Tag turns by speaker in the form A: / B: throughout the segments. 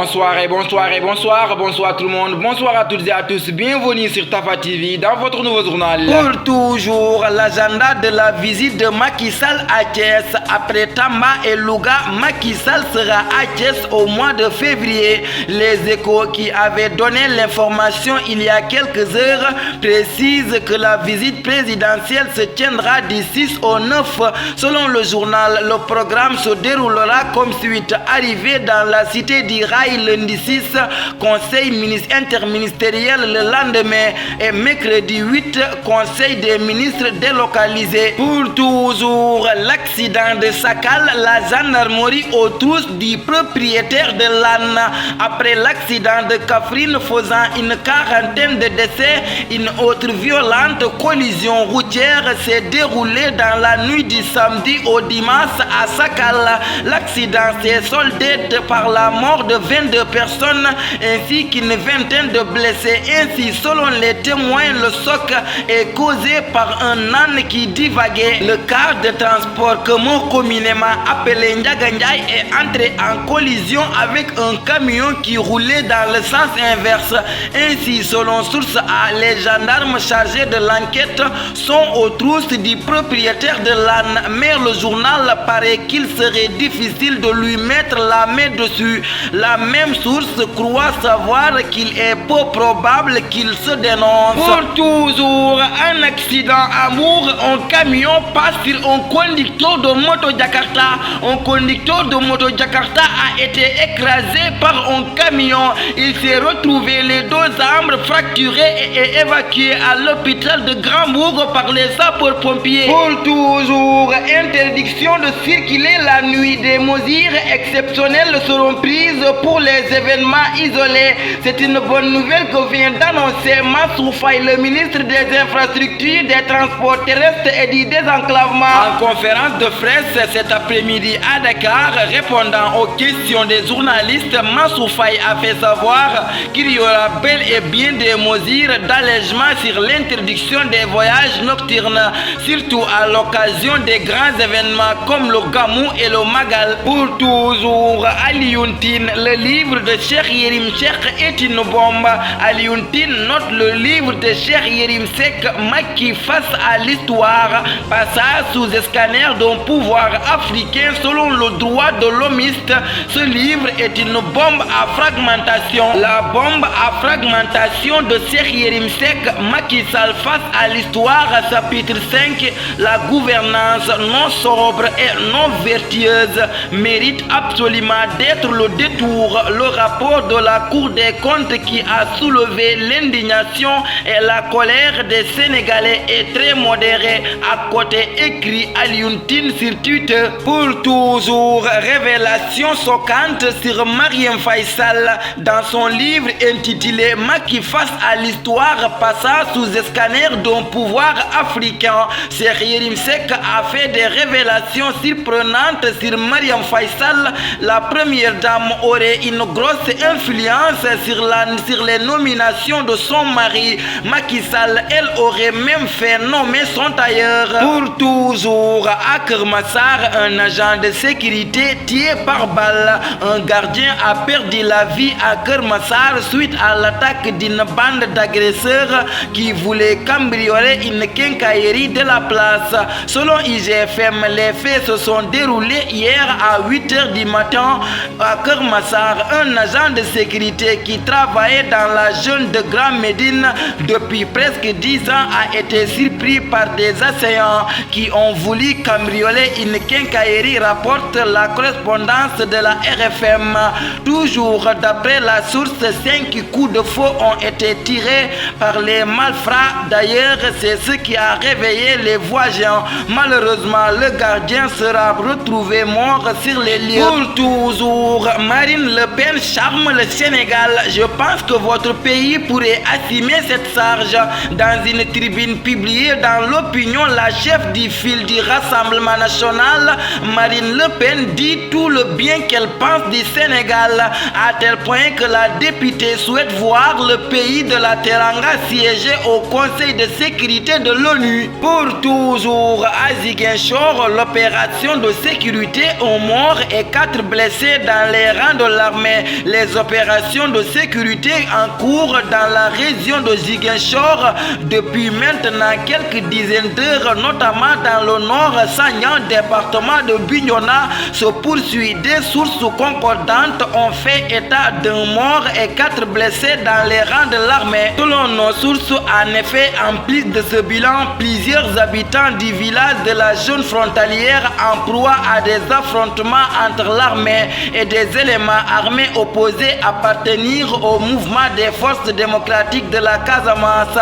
A: Bonsoir tout le monde, bonsoir à toutes et à tous, bienvenue sur Tafa TV dans votre nouveau journal.
B: Pour toujours, l'agenda de la visite de Macky Sall à Thiès. Après Tamba et Louga, Macky Sall sera à Thiès au mois de février. Les Échos qui avaient donné l'information il y a quelques heures précisent que la visite présidentielle se tiendra du 6 au 9. Selon le journal, le programme se déroulera comme suite. Arrivé dans la cité d'Iraï lundi 6, conseil interministériel le lendemain et mercredi 8, conseil des ministres délocalisé. Pour toujours, l'accident de Sakal, la gendarmerie aux trousses du propriétaire de l'âne. Après l'accident de Kaffrine faisant une quarantaine de décès, une autre violente collision routière s'est déroulée dans la nuit du samedi au dimanche à Sakal. L'accident s'est soldé par la mort de 22 personnes ainsi qu'une vingtaine de blessés. Ainsi, selon les témoins, le choc est causé par un âne qui divaguait. Le car de transport communément appelé Ndiaga Ndiaye est entré en collision avec un camion qui roulait dans le sens inverse. Ainsi, selon source A, les gendarmes chargés de l'enquête sont aux trousses du propriétaire de l'âne, mais le journal paraît qu'il serait difficile de lui mettre la main dessus. La même source croit savoir qu'il est peu probable qu'il se dénonce.
A: Pour toujours, un accident amour, un camion passe sur un conducteur de moto Jakarta. Un conducteur de moto Jakarta a été écrasé par un camion. Il s'est retrouvé les deux membres fracturés et est évacué à l'hôpital de Grandbourg par les sapeurs-pompiers.
B: Pour toujours, interdiction de circuler la nuit. Des mesures exceptionnelles seront prises pour les événements isolés. C'est une bonne nouvelle que vient d'annoncer Mansour Faye, le ministre des Infrastructures, des Transports terrestres et du désenclavement.
A: En conférence de presse cet après-midi à Dakar, répondant aux questions des journalistes, Mansour Faye a fait savoir qu'il y aura bel et bien des mesures d'allègement sur l'interdiction des voyages nocturnes, surtout à l'occasion des grands événements comme le Gamou et le Magal.
B: Pour toujours, Alioune Tine, le livre de Cheikh Yérim Seck est une bombe. Alioune Tine note le livre de Cheikh Yérim Seck, Macky face à l'histoire, passage sous scanner d'un pouvoir africain selon le droit de l'homiste. Ce livre est une bombe à fragmentation. La bombe à fragmentation de Cheikh Yérim Seck, Macky Sall face à l'histoire, chapitre 5, la gouvernance non sobre et non vertueuse mérite absolument d'être le détour. Le rapport de la Cour des comptes qui a soulevé l'indignation et la colère des Sénégalais est très modéré. À côté, écrit Alioune Tine sur Twitter. Pour toujours, révélation choquante sur Marième Faye Sall dans son livre intitulé Macky face à l'histoire, passant sous scanner d'un pouvoir africain. Cheikh Yérim Seck a fait des révélations surprenantes sur Marième Faye Sall. La première dame aurait une grosse influence sur les nominations de son mari. Macky Sall, elle aurait même fait nommer son tailleur. Pour toujours, à Keur Massar, un agent de sécurité tué par balle. Un gardien a perdu la vie à Keur Massar suite à l'attaque d'une bande d'agresseurs qui voulaient cambrioler une quincaillerie de la place. Selon IGFM, les faits se sont déroulés hier à 8h du matin à Keur Massar. Un agent de sécurité qui travaillait dans la zone de Grand Médine depuis presque 10 ans a été surpris par des assaillants qui ont voulu cambrioler une quincaillerie, rapporte la correspondance de la RFM. Toujours d'après la source, 5 coups de feu ont été tirés par les malfrats. D'ailleurs, c'est ce qui a réveillé les voisins. Malheureusement, le gardien sera retrouvé mort sur les lieux. Pour toujours, Marine Le Pen charme le Sénégal. Je pense que votre pays pourrait assumer cette charge. Dans une tribune publiée dans l'opinion, la chef du fil du Rassemblement national, Marine Le Pen, dit tout le bien qu'elle pense du Sénégal, à tel point que la députée souhaite voir le pays de la Teranga siéger au Conseil de sécurité de l'ONU. Pour toujours, à Ziguinchor, l'opération de sécurité, 1 mort et 4 blessés dans les rangs de l'armée l'armée. Les opérations de sécurité en cours dans la région de Ziguinchor depuis maintenant quelques dizaines d'heures, notamment dans le nord Sagnan, département de Bignona, se poursuit. Des sources concordantes ont fait état d'un mort et 4 blessés dans les rangs de l'armée. Selon nos sources, en effet, en plus de ce bilan, plusieurs habitants du village de la zone frontalière en proie à des affrontements entre l'armée et des éléments armés opposés appartenir au mouvement des forces démocratiques de la Casamance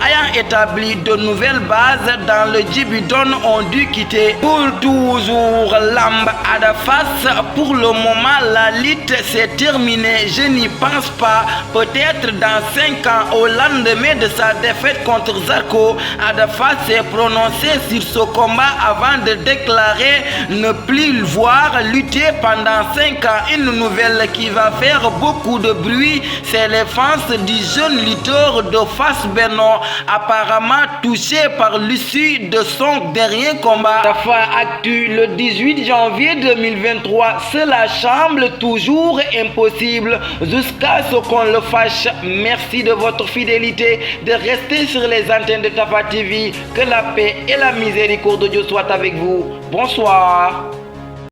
B: ayant établi de nouvelles bases dans le Djibouton ont dû quitter. Pour toujours Lamb Adafas, pour le moment la lutte s'est terminée, je n'y pense pas. Peut-être dans 5 ans, au lendemain de sa défaite contre Zarko, Adafas s'est prononcé sur ce combat avant de déclarer ne plus voir lutter pendant 5 ans. Une nouvelle qui va faire beaucoup de bruit, c'est l'enfance du jeune lutteur de Fass Benno, apparemment touché par l'issue de son dernier combat. Tafa Actu, le 18 janvier 2023, cela semble toujours impossible jusqu'à ce qu'on le fasse. Merci de votre fidélité, de rester sur les antennes de Tafa TV. Que la paix et la miséricorde de Dieu soient avec vous. Bonsoir.